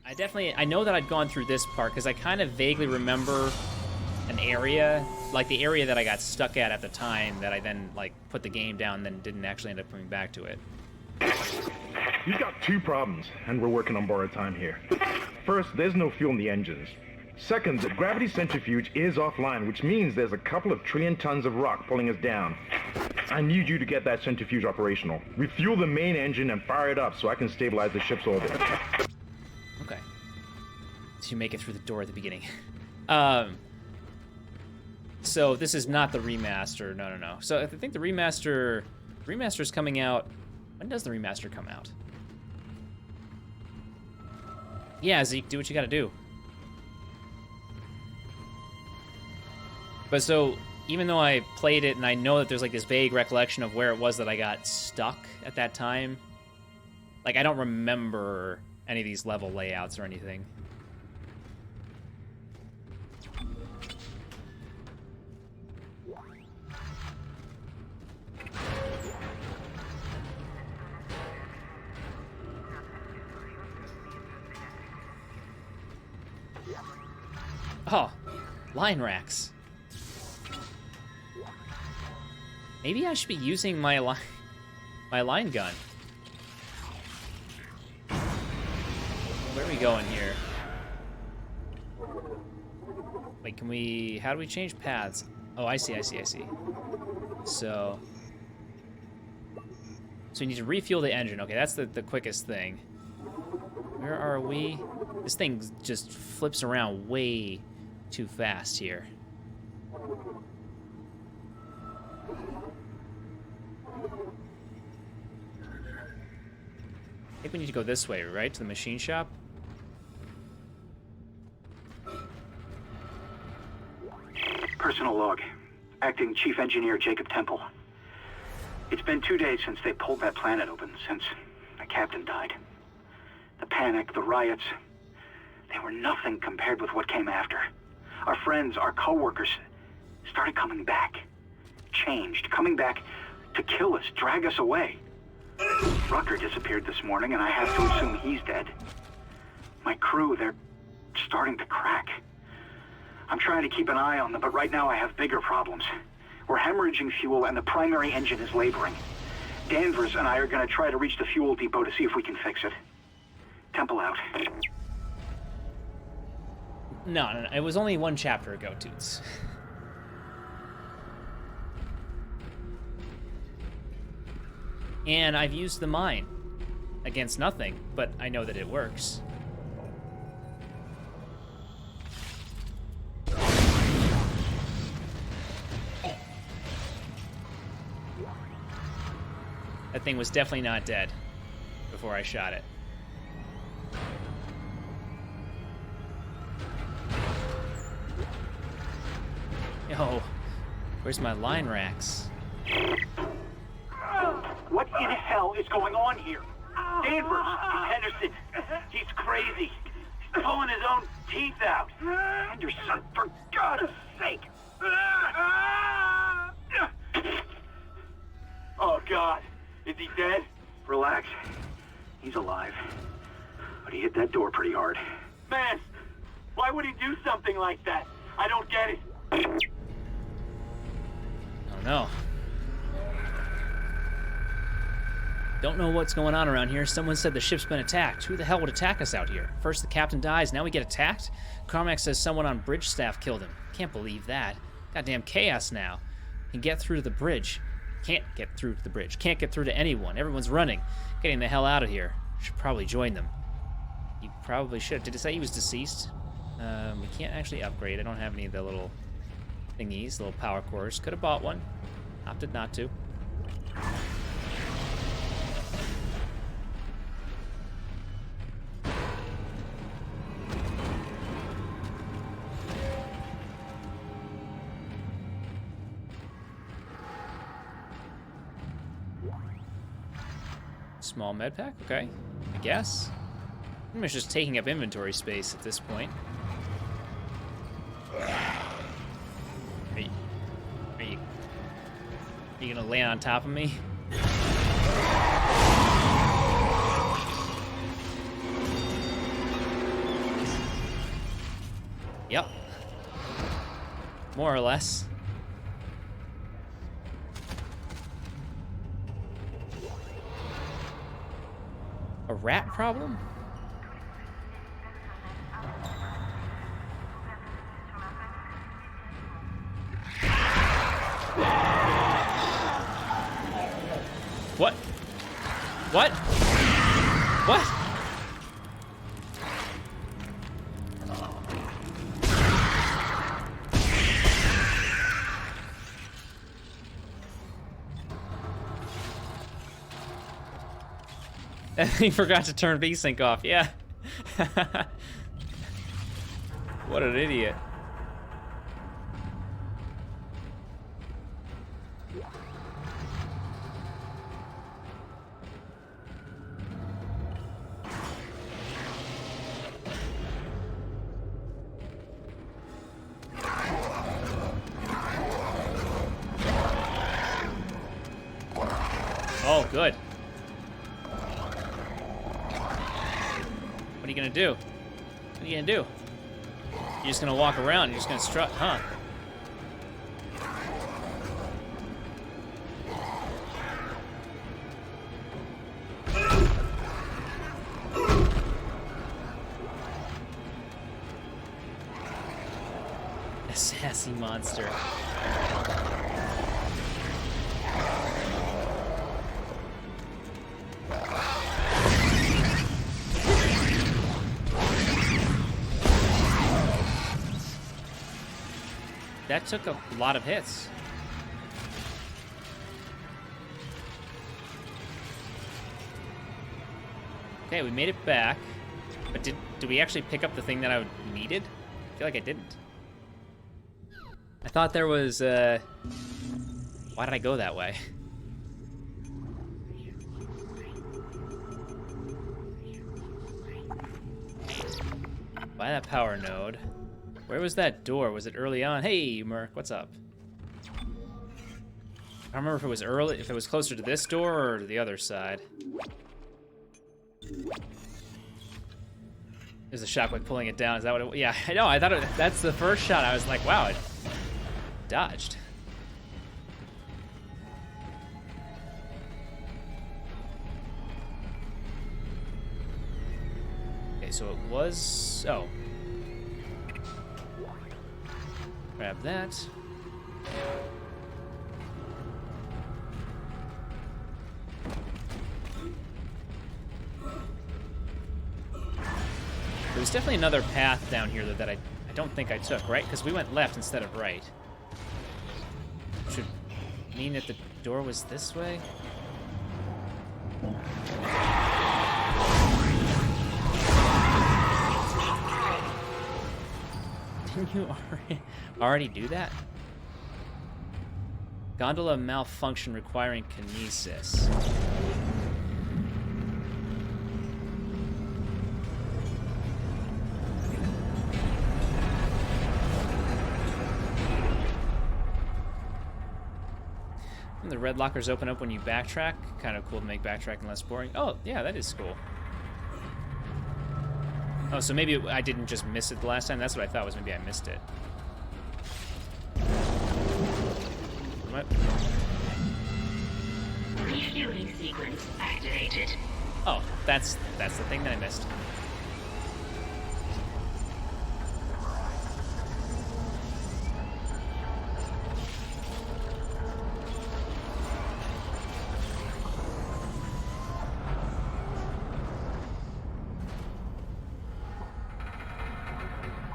I know that I'd gone through this part because I kind of vaguely remember an area, like the area that I got stuck at the time that I then, like, put the game down and then didn't actually end up coming back to it. You've got two problems, and we're working on borrowed time here. First, there's no fuel in the engines. Second, the gravity centrifuge is offline, which means there's a couple of trillion tons of rock pulling us down. I need you to get that centrifuge operational. Refuel the main engine and fire it up so I can stabilize the ship's orbit. Okay. So you make it through the door at the beginning. So this is not the remaster. No. So I think the remaster's coming out. When does the remaster come out? Yeah, Zeke, do what you gotta do. But so, even though I played it and I know that there's like this vague recollection of where it was that I got stuck at that time, like I don't remember any of these level layouts or anything. Oh, line racks. Maybe I should be using my line gun. Where are we going here? Wait, can we... How do we change paths? Oh, I see. So we need to refuel the engine. Okay, that's the quickest thing. Where are we? This thing just flips around way too fast here. I think we need to go this way, right? To the machine shop? Personal log. Acting Chief Engineer Jacob Temple. It's been 2 days since they pulled that planet open, since the captain died. The panic, the riots, they were nothing compared with what came after. Our friends, our co-workers, started coming back. Changed, coming back to kill us, drag us away. Rucker disappeared this morning, and I have to assume he's dead. My crew, they're starting to crack. I'm trying to keep an eye on them, but right now I have bigger problems. We're hemorrhaging fuel, and the primary engine is laboring. Danvers and I are going to try to reach the fuel depot to see if we can fix it. Temple out. No, it was only one chapter ago, Toots. And I've used the mine against nothing, but I know that it works. That thing was definitely not dead before I shot it. Yo, where's my line racks? What in hell is going on here? Danvers, Henderson, he's crazy. He's pulling his own teeth out. Henderson, for God's sake. Oh, God. Is he dead? Relax. He's alive. But he hit that door pretty hard. Man, why would he do something like that? I don't get it. Oh, no. Don't know what's going on around here. Someone said the ship's been attacked. Who the hell would attack us out here? First the captain dies, now we get attacked? Carmack says someone on bridge staff killed him. Can't believe that. Goddamn chaos now. Can get through to the bridge. Can't get through to the bridge. Can't get through to anyone. Everyone's running. Getting the hell out of here. Should probably join them. You probably should. Did it say he was deceased? We can't actually upgrade. I don't have any of the little thingies, little power cores. Could have bought one. Opted not to. Small med pack? Okay, I guess. Pretty much just taking up inventory space at this point. Are you gonna land on top of me? Yep. More or less. A rat problem? What? What? What? He forgot to turn VSync off, yeah. What an idiot. Oh, good. What are you gonna do? What are you gonna do? You're just gonna walk around, you're just gonna strut, huh? A sassy monster. That took a lot of hits. Okay, we made it back. But did we actually pick up the thing that I needed? I feel like I didn't. I thought there was, why did I go that way? By that power node. Where was that door? Was it early on? Hey, Merc, what's up? I don't remember if it was early, if it was closer to this door or to the other side. There's a shockwave pulling it down. Is that what it? Yeah, I know. I thought that's the first shot. I was like, wow, it dodged. Okay, so it was. Oh. Grab that. There was definitely another path down here that I don't think I took, right? Because we went left instead of right. Should mean that the door was this way? Didn't you already do that? Gondola malfunction requiring kinesis. And the red lockers open up when you backtrack. Kind of cool to make backtracking less boring. Oh, yeah, that is cool. Oh, so maybe I didn't just miss it the last time? That's what I thought, was maybe I missed it. What? Refueling sequence activated. Oh, that's the thing that I missed.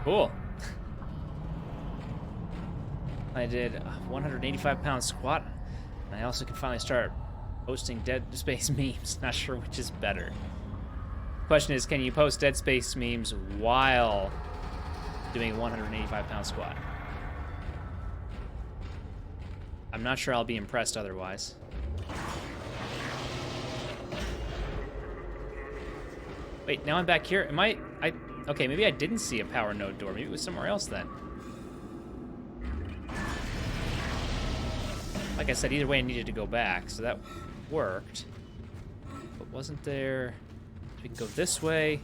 Cool. I did a 185-pound squat, and I also can finally start posting Dead Space memes. Not sure which is better. Question is, can you post Dead Space memes while doing a 185-pound squat? I'm not sure I'll be impressed otherwise. Wait, now I'm back here. Am I okay, maybe I didn't see a power node door. Maybe it was somewhere else then. Like I said, either way I needed to go back, so that worked. But wasn't there... We can go this way.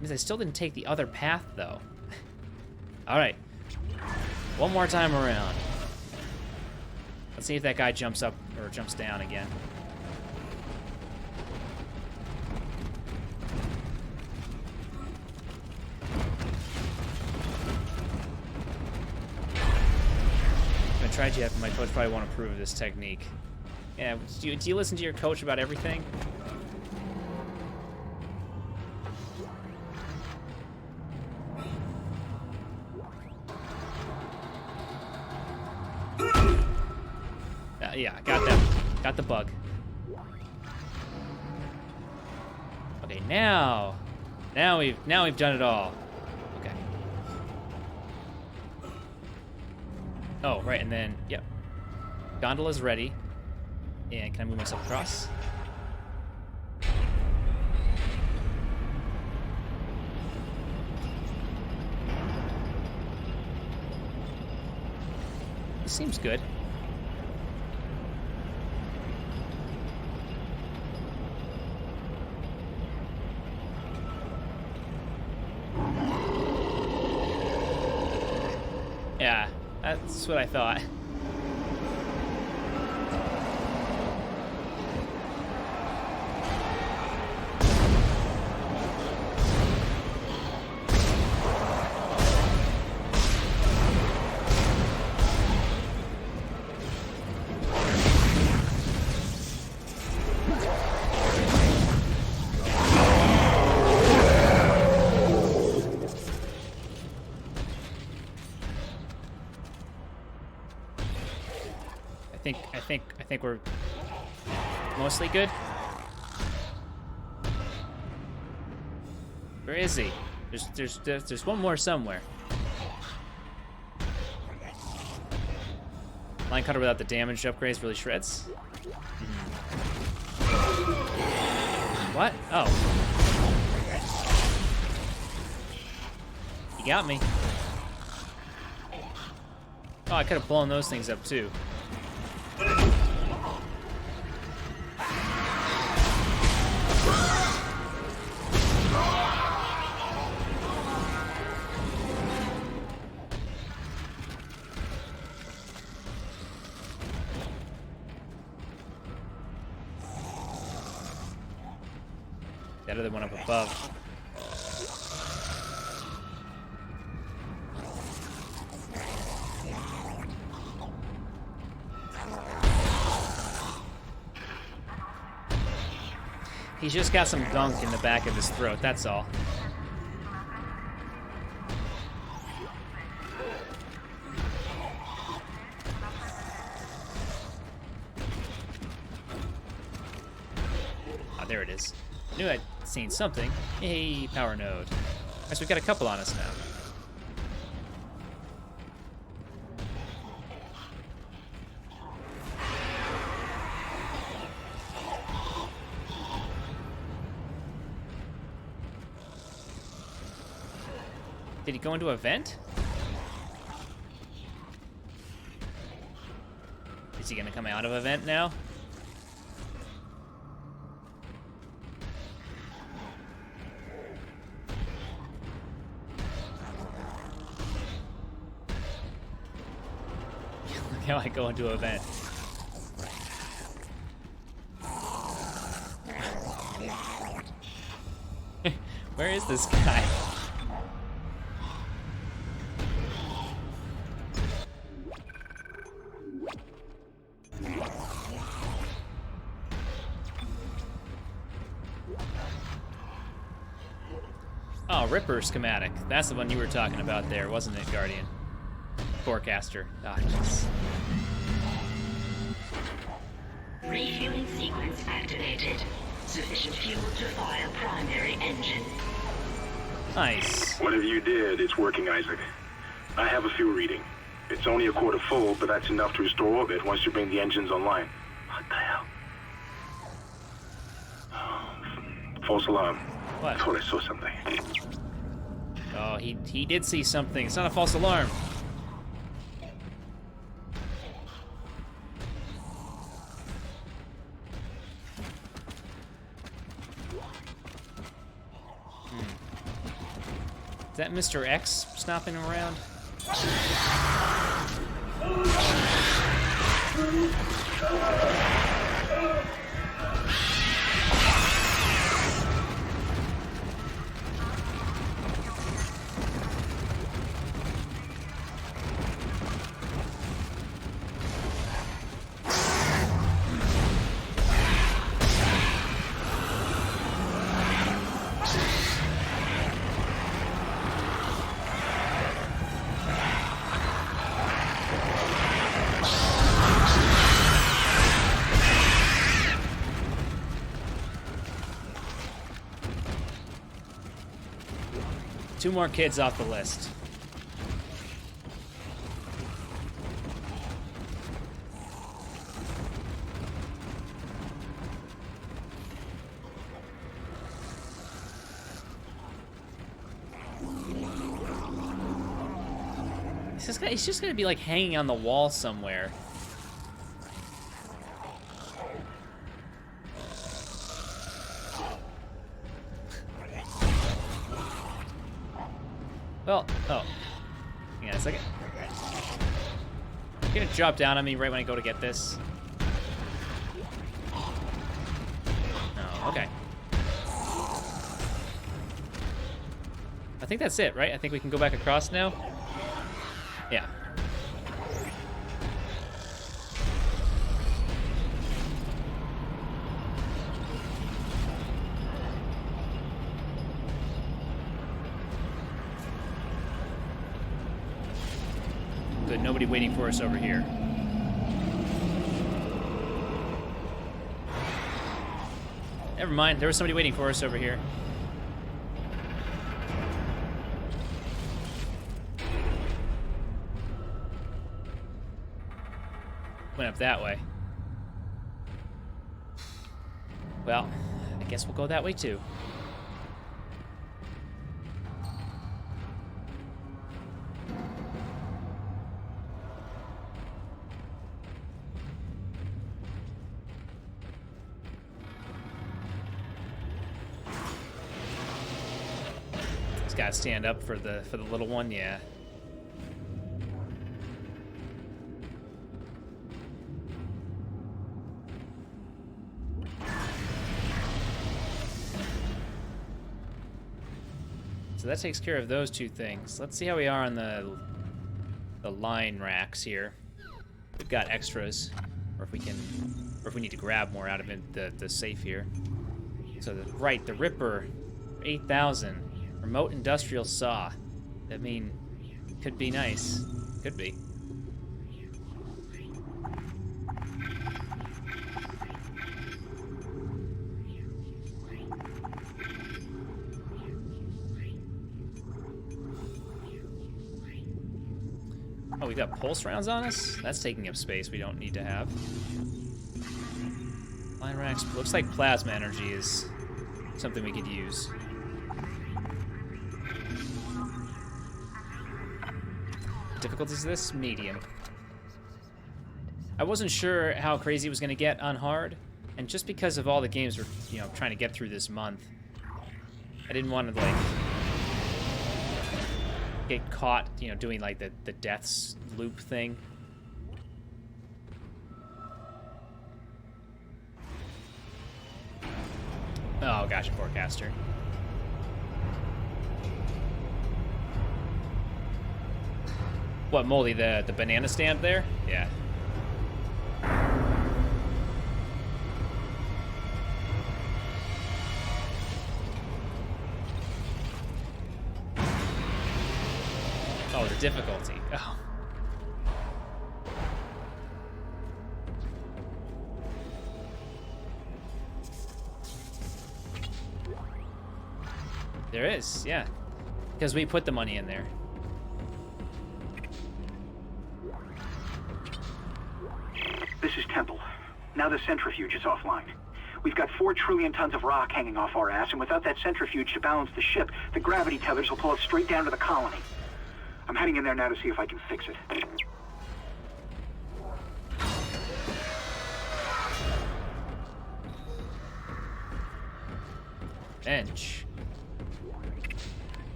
Means I still didn't take the other path, though. All right. One more time around. Let's see if that guy jumps up or jumps down again. I haven't tried yet, but my coach probably won't approve of this technique. Yeah, do you listen to your coach about everything? Yeah, got that. Got the bug. Okay, now we've done it all. Okay. Oh, right, and then yep. Gondola's ready. And can I move myself across? This seems good. Yeah, that's what I thought. I think we're mostly good. Where is he? There's one more somewhere. Line cutter without the damage upgrades really shreds. What? Oh. He got me. Oh, I could have blown those things up too. That other one up above. He's just got some gunk in the back of his throat, that's all. Ah, there it is. Knew I'd seen something. Hey, power node. Alright, so we've got a couple on us now. Did he go into a vent? Is he gonna come out of a vent now? Look how I go into a vent. Where is this guy? Oh, Ripper schematic. That's the one you were talking about there, wasn't it, Guardian? Forecaster. Ah, jeez. Refueling sequence activated. Sufficient fuel to fire primary engine. Nice. Whatever you did, it's working, Isaac. I have a fuel reading. It's only a quarter full, but that's enough to restore orbit once you bring the engines online. What the hell? False alarm. What? I thought I saw something. Oh, he did see something. It's not a false alarm. Is that Mr. X stopping around? Two more kids off the list. He's just gonna be like hanging on the wall somewhere. Well, oh. Hang on a second. You're gonna drop down on me right when I go to get this. Oh, okay. I think that's it, right? I think we can go back across now. Yeah. Good, nobody waiting for us over here. Never mind, there was somebody waiting for us over here. Went up that way. Well, I guess we'll go that way too. Just gotta stand up for the little one, yeah. So that takes care of those two things. Let's see how we are on the line racks here. We've got extras, or if we need to grab more out of it, the safe here. So the Ripper, 8,000, remote industrial saw. I mean, could be nice. Could be. Oh, we got pulse rounds on us? That's taking up space we don't need to have. Line racks, looks like plasma energy is something we could use. Difficulty is this? Medium. I wasn't sure how crazy it was gonna get on hard, and just because of all the games we're, trying to get through this month, I didn't want to, like, get caught, doing like the deaths loop thing. Oh gosh, a forecaster. What, Moldy, the banana stand there? Yeah. Oh, the difficulty. Oh. There is, yeah. Because we put the money in there. This is Temple. Now the centrifuge is offline. We've got 4 trillion tons of rock hanging off our ass, and without that centrifuge to balance the ship, the gravity tethers will pull us straight down to the colony. I'm heading in there now to see if I can fix it.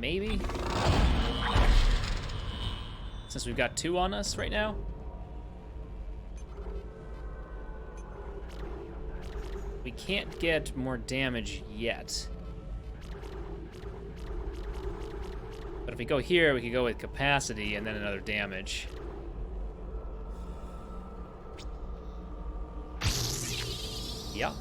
maybe? Since we've got 2 on us right now? We can't get more damage yet. But if we go here, we could go with capacity and then another damage. Yeah.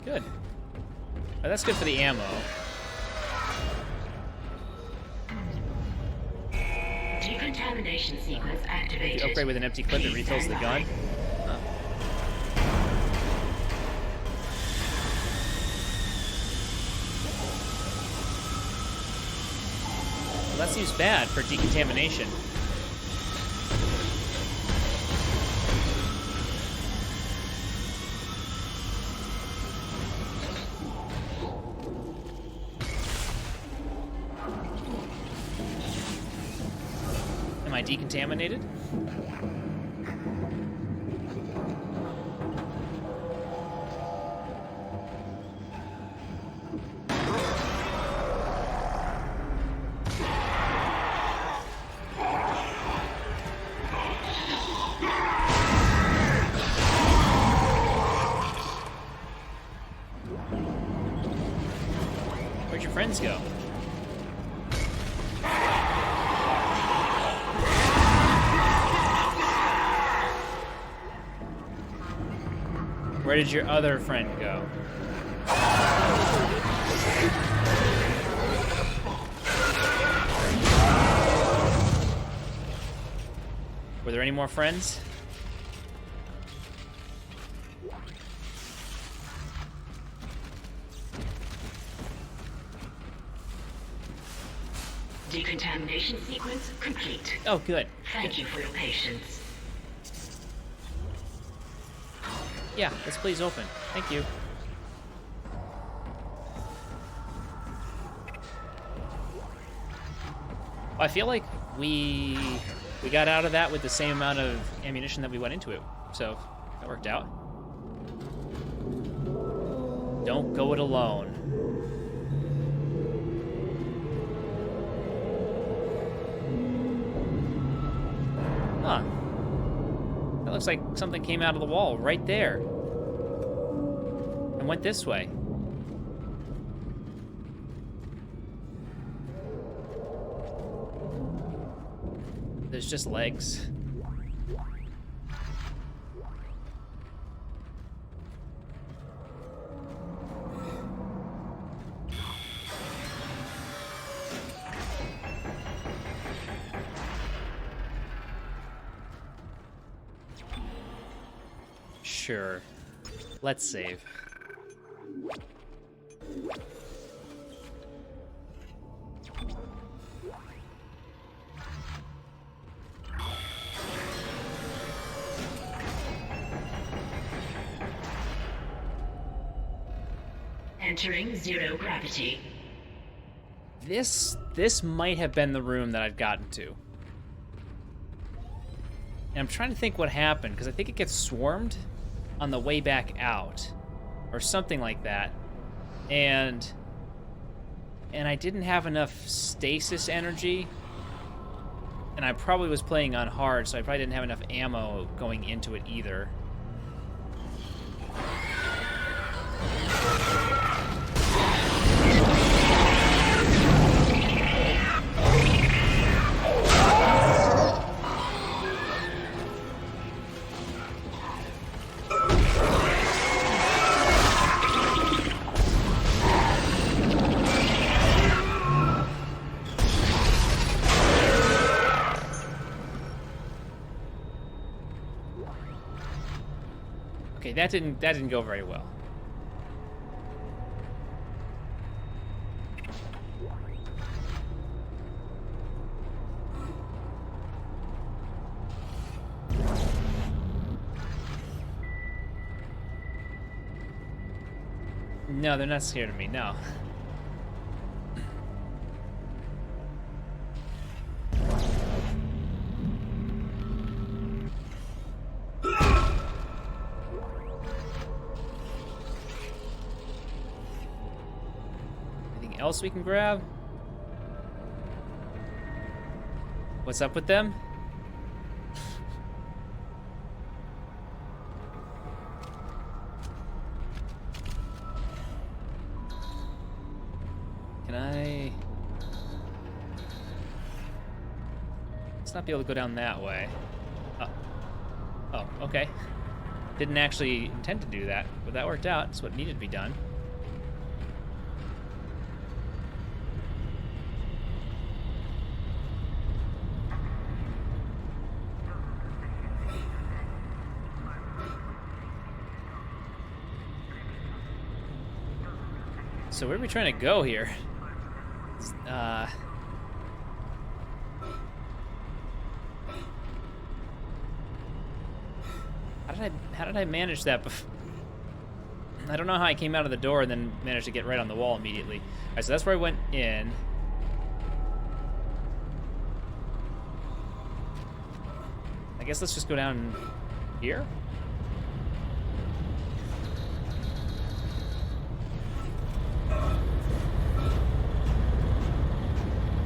Good. Oh, that's good for the ammo. Decontamination sequence activated. If you upgrade with an empty clip, it refills the gun. Huh. Well, that seems bad for decontamination. Am I decontaminated? Where'd your friends go? Where did your other friend go? Were there any more friends? Decontamination sequence complete. Oh, good. Thank you for your patience. Yeah, let's please open. Thank you. I feel like we got out of that with the same amount of ammunition that we went into it, so that worked out. Don't go it alone. Huh. That looks like something came out of the wall right there. And went this way. There's just legs. Sure. Let's save. Entering zero gravity. This might have been the room that I'd gotten to. And I'm trying to think what happened, because I think it gets swarmed on the way back out. Or something like that. And I didn't have enough stasis energy. And I probably was playing on hard, so I probably didn't have enough ammo going into it either. Okay, that didn't go very well. No, they're not scared of me, no. Anything else we can grab? What's up with them? Can I... Let's not be able to go down that way. Oh, okay. Didn't actually intend to do that, but that worked out. It's what needed to be done. So where are we trying to go here? How did I manage that before? I don't know how I came out of the door and then managed to get right on the wall immediately. All right, so that's where I went in. I guess let's just go down here.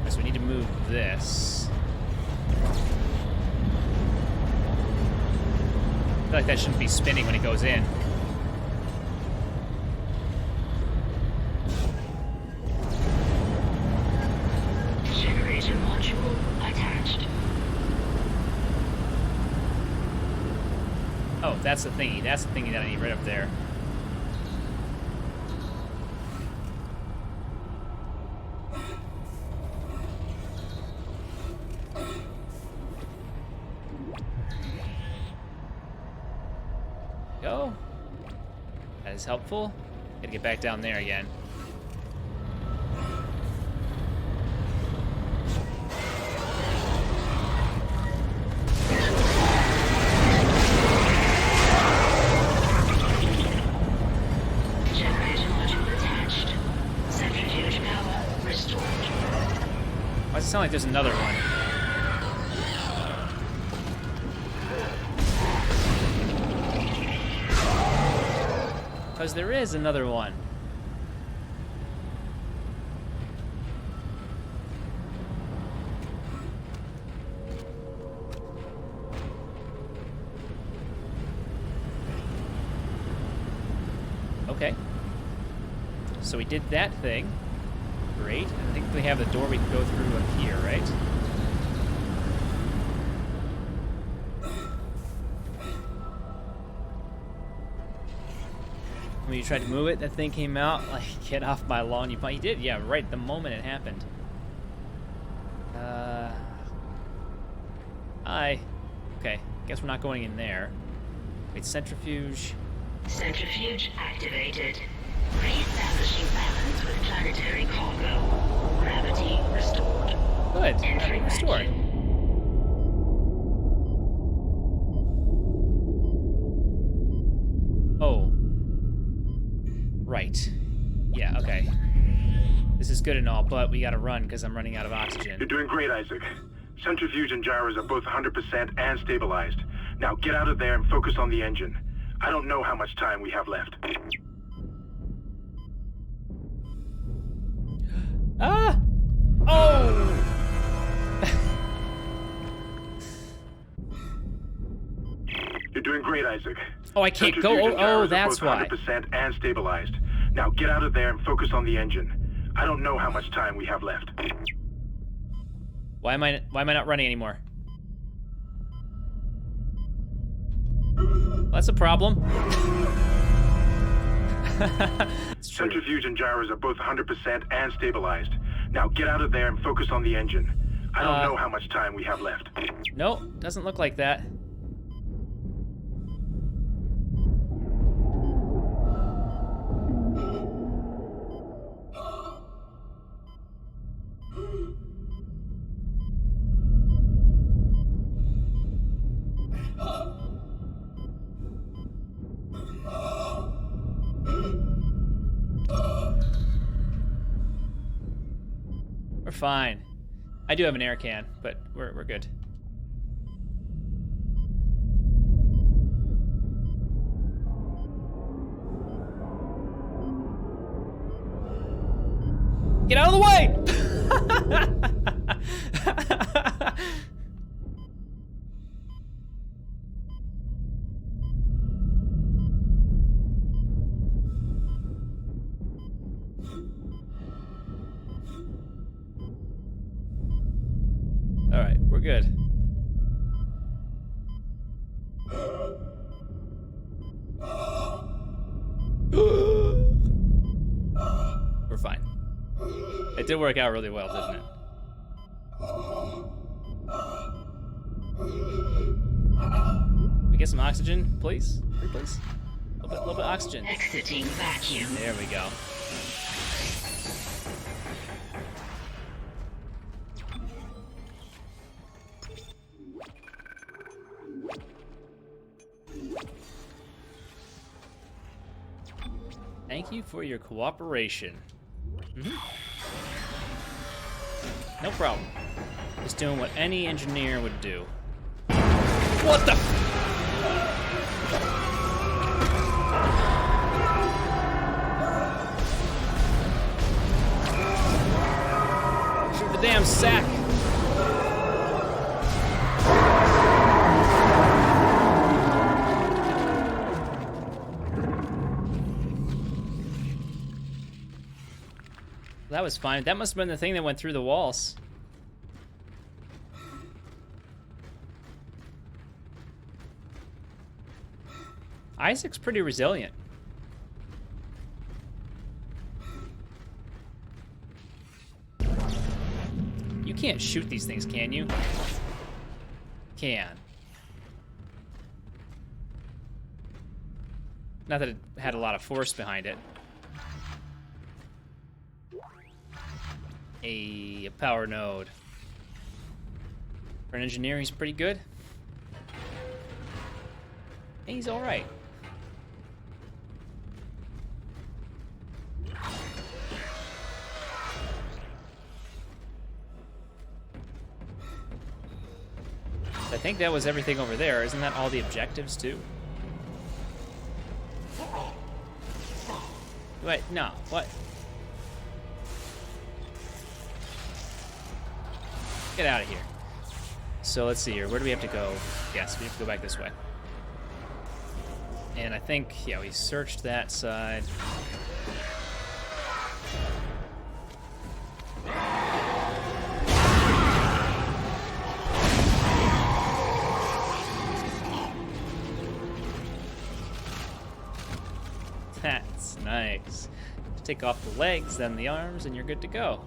So we need to move this. I feel like that shouldn't be spinning when it goes in. Generator module attached. Oh, that's the thingy. That's the thingy that I need right up there. Go. That is helpful. Gotta get back down there again. Generator module attached. Centrifuge power restored. Why does it sound like there's another one? Because there is another one. Okay. So we did that thing. Great. I think we have the door we can go through up here, right? When you tried to move it, that thing came out, like, get off my lawn. You did, yeah, right, the moment it happened. Hi. Okay, guess we're not going in there. Wait, centrifuge. Centrifuge activated. Re-establishing balance with planetary cargo. Gravity restored. Good, gravity Entering restored. vacuum. Oh. Right. Yeah, okay. This is good and all, but we gotta run because I'm running out of oxygen. You're doing great, Isaac. Centrifuge and gyros are both 100% and stabilized. Now get out of there and focus on the engine. I don't know how much time we have left. Ah! Oh! You're doing great, Isaac. Oh, I can't go. Centrifuge and gyros are That's both why. 100% and stabilized. Now get out of there and focus on the engine. I don't know how much time we have left. Why am I not running anymore? That's a problem. It's true. Centrifuge and gyros are both 100% and stabilized. Now get out of there and focus on the engine. I don't know how much time we have left. Nope, doesn't look like that. We're fine. I do have an air can, but we're good. Get out of the way! All right, we're good. We're fine. It did work out really well, didn't it? We get some oxygen, please? Please? A little bit of oxygen. Exiting vacuum. There we go. Thank you for your cooperation. No problem. Just doing what any engineer would do. What the f- Shoot the damn sack! That was fine. That must have been the thing that went through the walls. Isaac's pretty resilient. You can't shoot these things, can you? Can. Not that it had a lot of force behind it. A power node. For an engineer, he's pretty good. He's alright. I think that was everything over there. Isn't that all the objectives, too? Wait, no. What? Get out of here. So let's see here. Where do we have to go? Yes, we have to go back this way. And I think, yeah, we searched that side. That's nice. Take off the legs, then the arms, and you're good to go.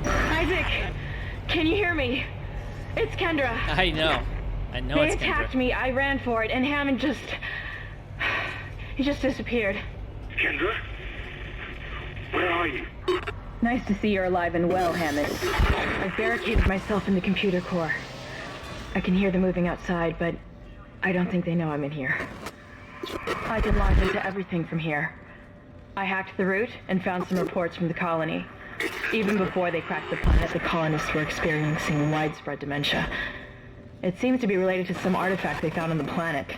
Isaac, can you hear me? It's Kendra. I know. I know They it's attacked Kendra. me. I ran for it, and Hammond he just disappeared. Kendra? Where are you? Nice to see you're alive and well, Hammond. I've barricaded myself in the computer core. I can hear them moving outside, but I don't think they know I'm in here. I can launch into everything from here. I hacked the route and found some reports from the colony. Even before they cracked the planet, the colonists were experiencing widespread dementia. It seems to be related to some artifact they found on the planet.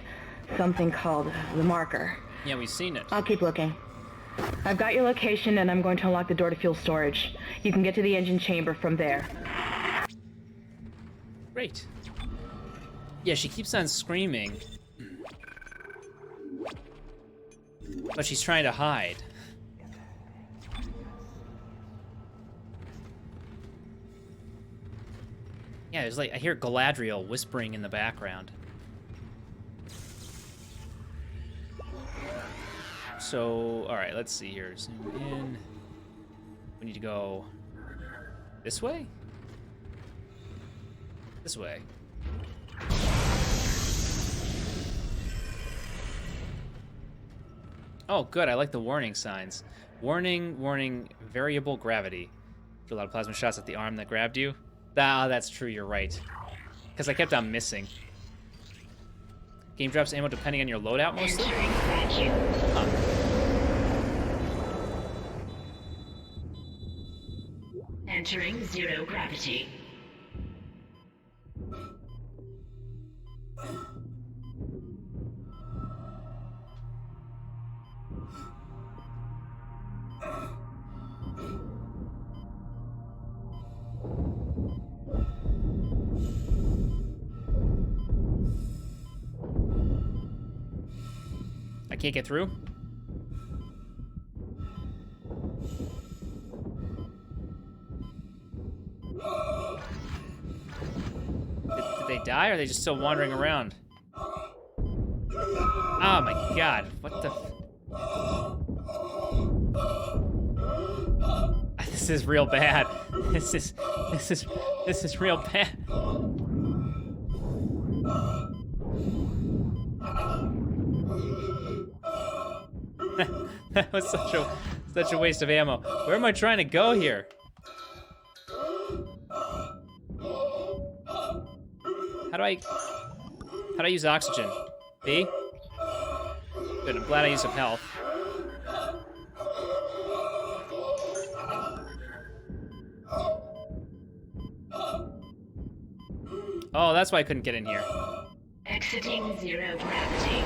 Something called the Marker. Yeah, we've seen it. I'll keep looking. I've got your location, and I'm going to unlock the door to fuel storage. You can get to the engine chamber from there. Great. Yeah, she keeps on screaming. But she's trying to hide. Yeah, there's like, I hear Galadriel whispering in the background. So, alright, let's see here. Zoom in. We need to go this way? This way. Oh, good, I like the warning signs. Warning, warning, variable gravity. A lot of plasma shots at the arm that grabbed you. Ah, that's true, you're right. Because I kept on missing. Game drops ammo depending on your loadout, mostly? Entering vacuum. Huh. Entering zero gravity. can't get through? Did they die, or are they just still wandering around? Oh my god, what the This is real bad. This is real bad. That was such a waste of ammo. Where am I trying to go here? How do I use oxygen? B? Good, I'm glad I used some health. Oh, that's why I couldn't get in here. Exiting zero gravity.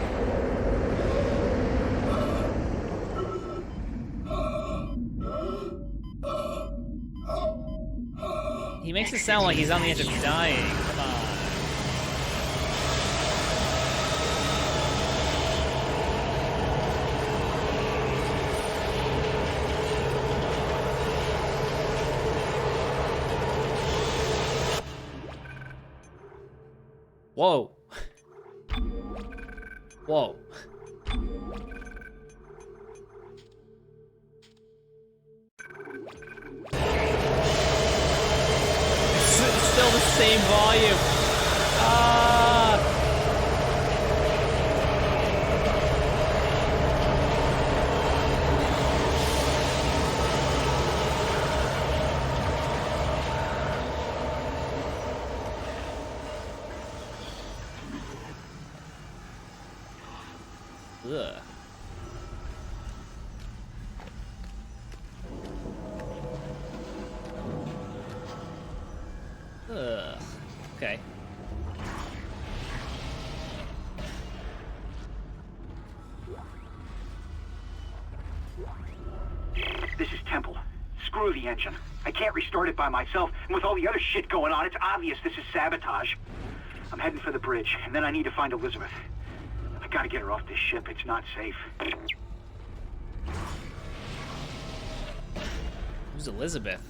He makes it sound like he's on the edge of dying. Come on. Whoa. Whoa. It's still the same volume. Ah. Ugh. Ugh. Okay. This is Temple. Screw the engine. I can't restart it by myself, and with all the other shit going on, it's obvious this is sabotage. I'm heading for the bridge, and then I need to find Elizabeth. I gotta get her off this ship. It's not safe. Who's Elizabeth?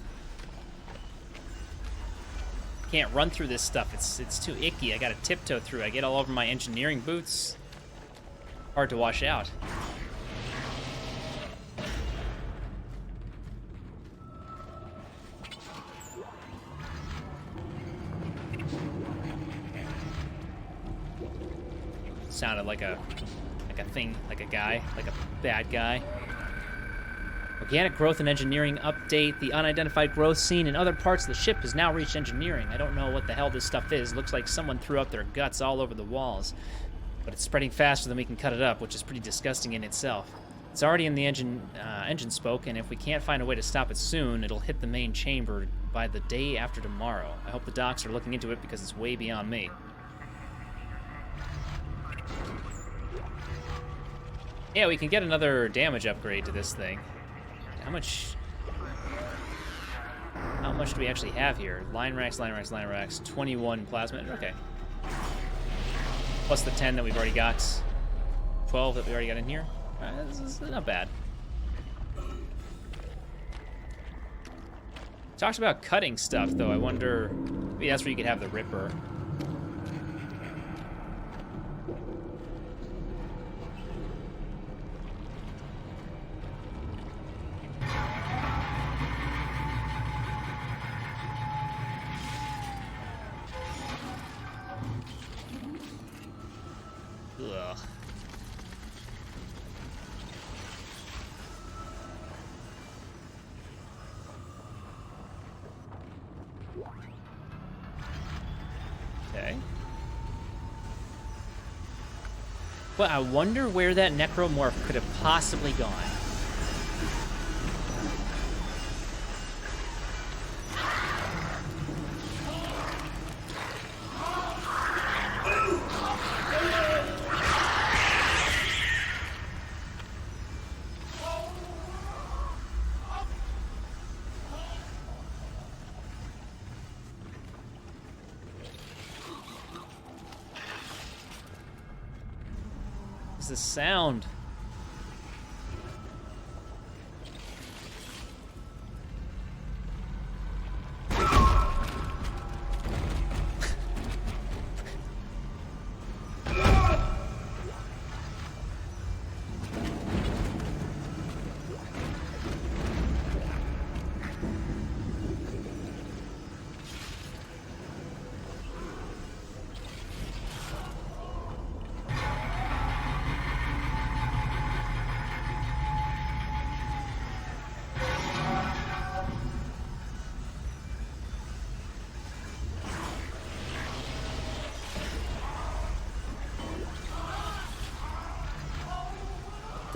Can't run through this stuff. It's too icky. I gotta tiptoe through. I get all over my engineering boots. Hard to wash out. Sounded like a thing, like a guy, like a bad guy. Organic growth and engineering update. The unidentified growth seen in other parts of the ship has now reached engineering. I don't know what the hell this stuff is. Looks like someone threw up their guts all over the walls. But it's spreading faster than we can cut it up, which is pretty disgusting in itself. It's already in the engine spoke, and if we can't find a way to stop it soon, it'll hit the main chamber by the day after tomorrow. I hope the docs are looking into it because it's way beyond me. Yeah, we can get another damage upgrade to this thing. How much do we actually have here? Line racks, 21 plasma. Okay. Plus the 10 that we've already got. 12 that we already got in here. This is not bad. Talks about cutting stuff, though. I wonder, maybe that's where you could have the Ripper. Ugh. Okay. But I wonder where that necromorph could have possibly gone. The sound.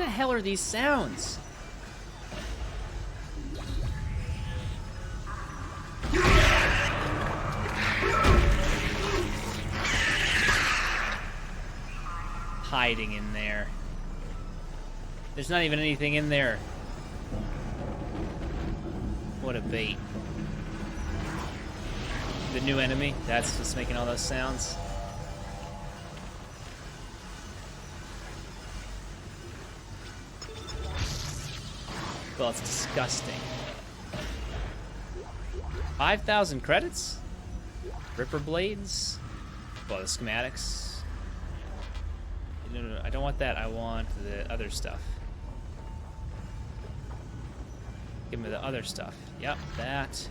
the hell are these sounds? Hiding in there. There's not even anything in there. What a bait. The new enemy, that's just making all those sounds. Well, it's disgusting. 5,000 credits? Ripper blades? Well, the schematics. No, I don't want that. I want the other stuff. Give me the other stuff. Yep, that.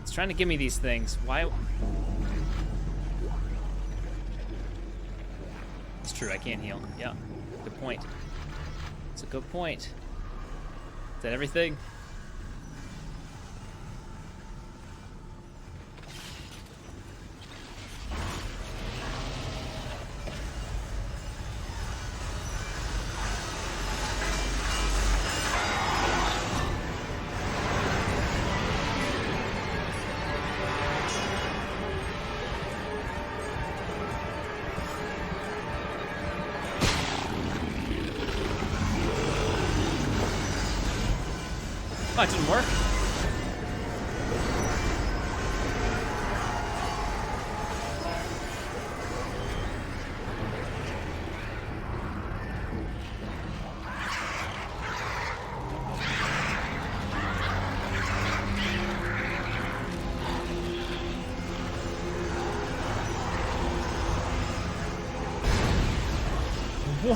It's trying to give me these things. Why? It's true, I can't heal. Yeah, good point. It's a good point. Is that everything? Oh, it didn't work.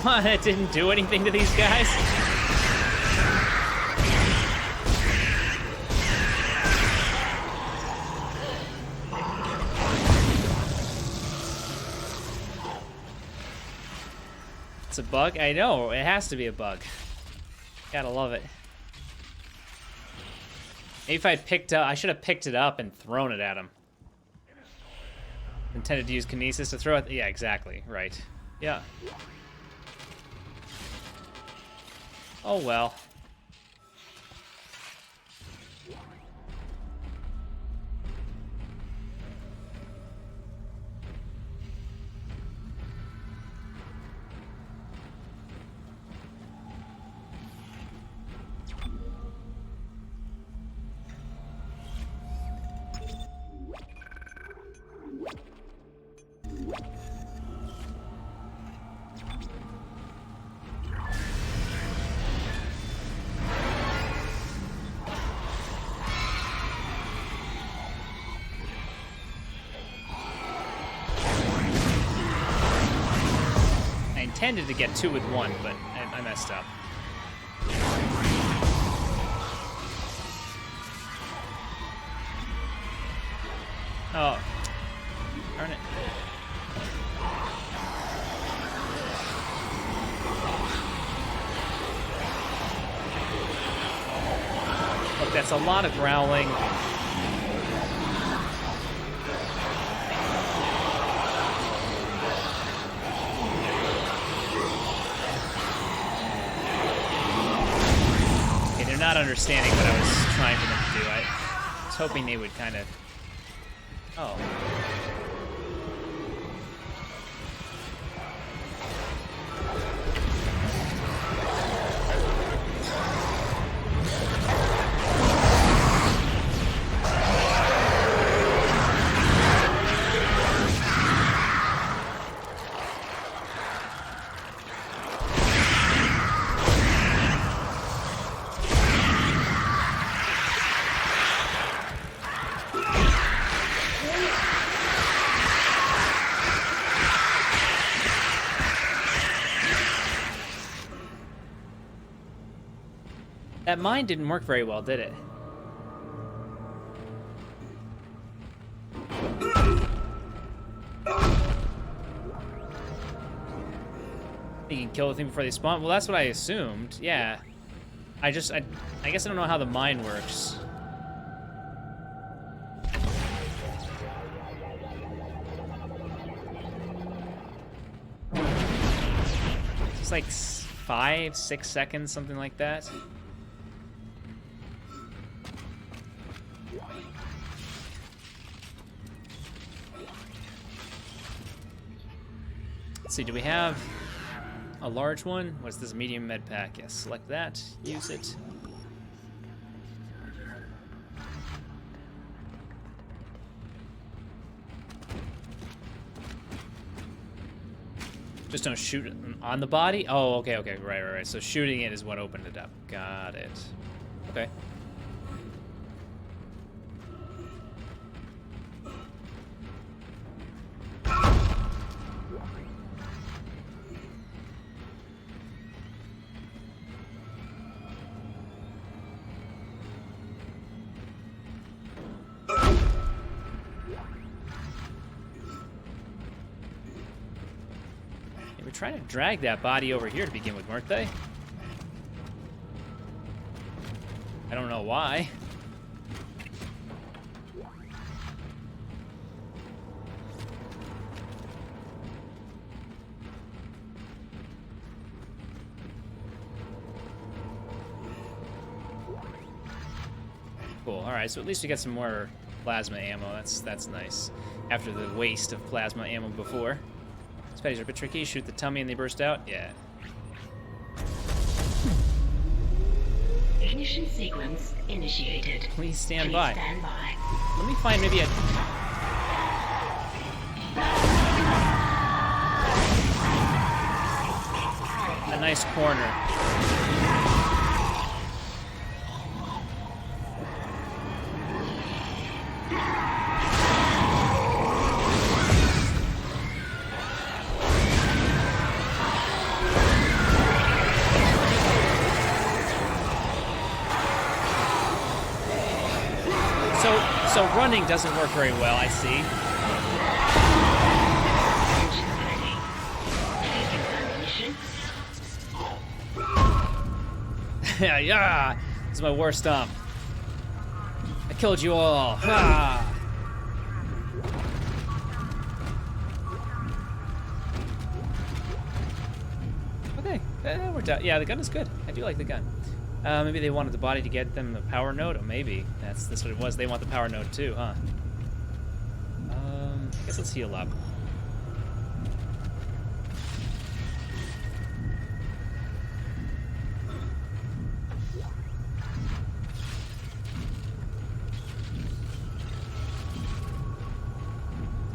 What? It didn't do anything to these guys? It's a bug? I know, it has to be a bug. Gotta love it. Maybe if I should have picked it up and thrown it at him. Intended to use kinesis to throw it. Yeah, exactly. Right. Yeah. Oh well. Intended to get 2 with 1, but I messed up. Oh, darn it. Look, that's a lot of growling. Not understanding what I was trying for them to do. I was hoping they would kind of... Oh. That mine didn't work very well, did it? You can kill the thing before they spawn? Well, that's what I assumed, yeah. I guess I don't know how the mine works. It's like 5, 6 seconds, something like that. Let's see, do we have a large one? What's this, medium med pack? Yes, select that, use it. Just don't shoot it on the body? Oh, okay, okay, right. So shooting it is what opened it up. Got it. Okay. They were trying to drag that body over here to begin with, weren't they? I don't know why. Cool. All right, so at least we got some more plasma ammo. That's nice. After the waste of plasma ammo before. These patties are a bit tricky. Shoot the tummy and they burst out. Yeah. Ignition sequence initiated. Please stand Please by. stand by. Let me find maybe a nice corner. So running doesn't work very well, I see. Yeah, this is my war stomp. I killed you all. Ah. Okay, that worked out. Yeah, the gun is good. I do like the gun. Maybe they wanted the body to get them the power node. Oh, maybe that's what it was. They want the power node too, huh? I guess let's heal up.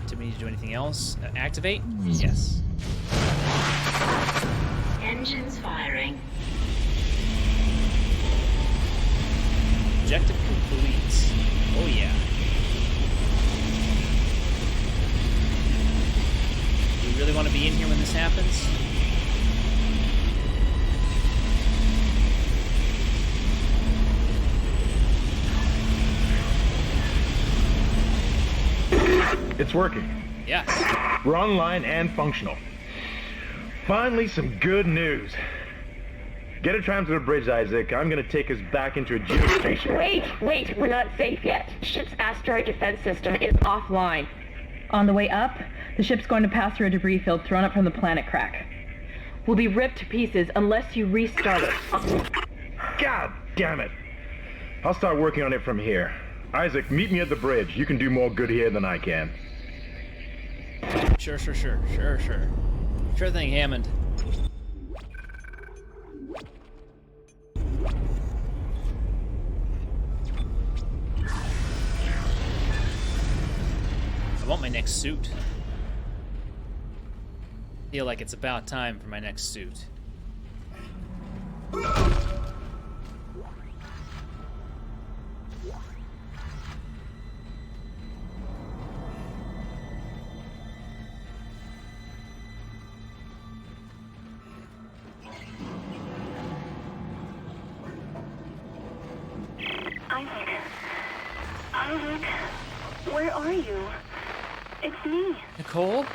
Do we need to do anything else? Activate? Yes. Engines firing. Objective complete. Oh yeah. Do we really want to be in here when this happens? It's working. Yes. We're online and functional. Finally, some good news. Get a tram to the bridge, Isaac. I'm gonna take us back into a geostation. Wait, we're not safe yet. Ship's asteroid defense system is offline. On the way up, the ship's going to pass through a debris field thrown up from the planet crack. We'll be ripped to pieces unless you restart it. God damn it. I'll start working on it from here. Isaac, meet me at the bridge. You can do more good here than I can. Sure. Sure thing, Hammond. I want my next suit. Feel like it's about time for my next suit. Isaac, where are you? It's me, Nicole?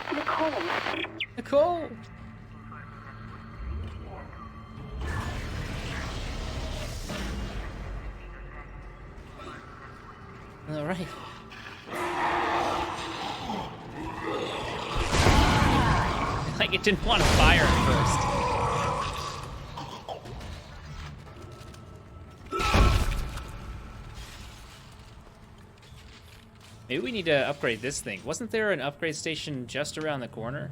Nicole. All right. Like it didn't want to fire at first. Maybe we need to upgrade this thing. Wasn't there an upgrade station just around the corner?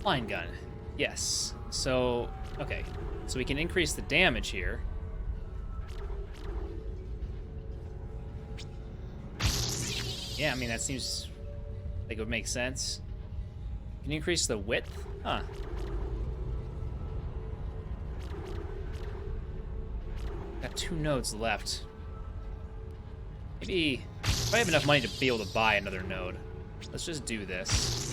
Line gun. Yes. So, okay. So we can increase the damage here. Yeah, I mean, that seems like it would make sense. Can you increase the width? Huh. Got 2 nodes left. Maybe if I have enough money to be able to buy another node. Let's just do this.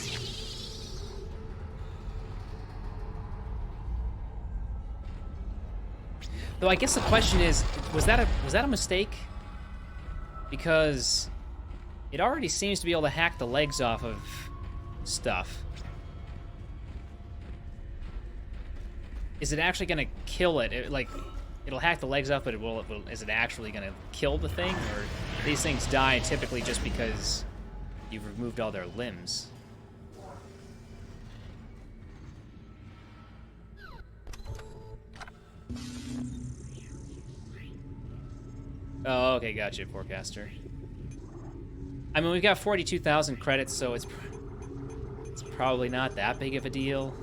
Though I guess the question is, was that a mistake? Because it already seems to be able to hack the legs off of stuff. Is it actually gonna kill it? Like, it'll hack the legs off, but is it actually gonna kill the thing? Or these things die typically just because you've removed all their limbs? Oh, okay, gotcha, forecaster. I mean, we've got 42,000 credits, so it's probably not that big of a deal.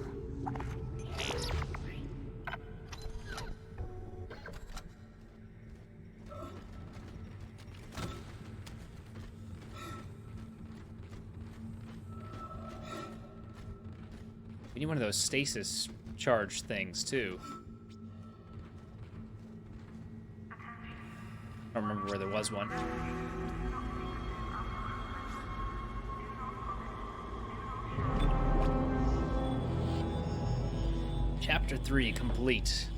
We need one of those stasis charge things, too. I don't remember where there was one. Chapter 3 complete.